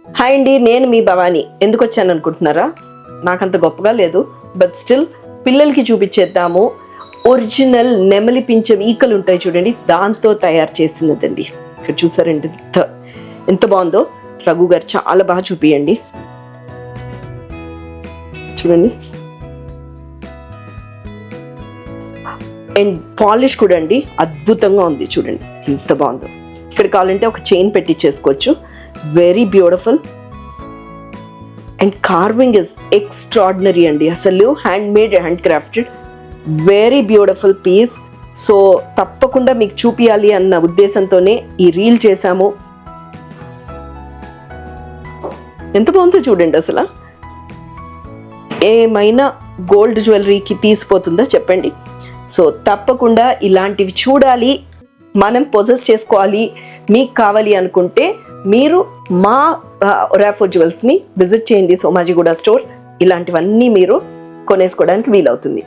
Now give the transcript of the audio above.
Hi అండి, నేను మీ భవాని. ఎందుకు వచ్చాను అనుకుంటున్నారా? నాకంత గొప్పగా లేదు, బట్ స్టిల్ పిల్లలకి చూపించేద్దాము. ఒరిజినల్ నెమలి పింఛం ఈకలు ఉంటాయి చూడండి, దాంతో తయారు చేసినదండి. ఇక్కడ చూసారండి ఎంత బాగుందో. రఘు గారు చాలా బాగా చూపియండి. చూడండి, అండ్ పాలిష్ కూడా అండి అద్భుతంగా ఉంది. చూడండి ఎంత బాగుందో. ఇక్కడ కావాలంటే ఒక చైన్ పెట్టించేసుకోవచ్చు. Very beautiful and carving is extraordinary అండి. అసలు hand made, hand crafted, very beautiful piece. So తప్పకుండా మీకు చూపించాలి అన్న ఉద్దేశంతోనే ఈ రీల్ చేశాము. ఎంత బాగుందో చూడండి. అసలు ఏమైనా గోల్డ్ జ్యువెలరీకి తీసిపోతుందా చెప్పండి? సో తప్పకుండా ఇలాంటివి చూడాలి, మనం పొజెస్ చేసుకోవాలి. మీకు కావాలి అనుకుంటే మీరు మా రాఫో జ్యువెల్స్ని విజిట్ చేయండి, సోమాజిగూడ స్టోర్. ఇలాంటివన్నీ మీరు కొనేసుకోవడానికి వీలవుతుంది.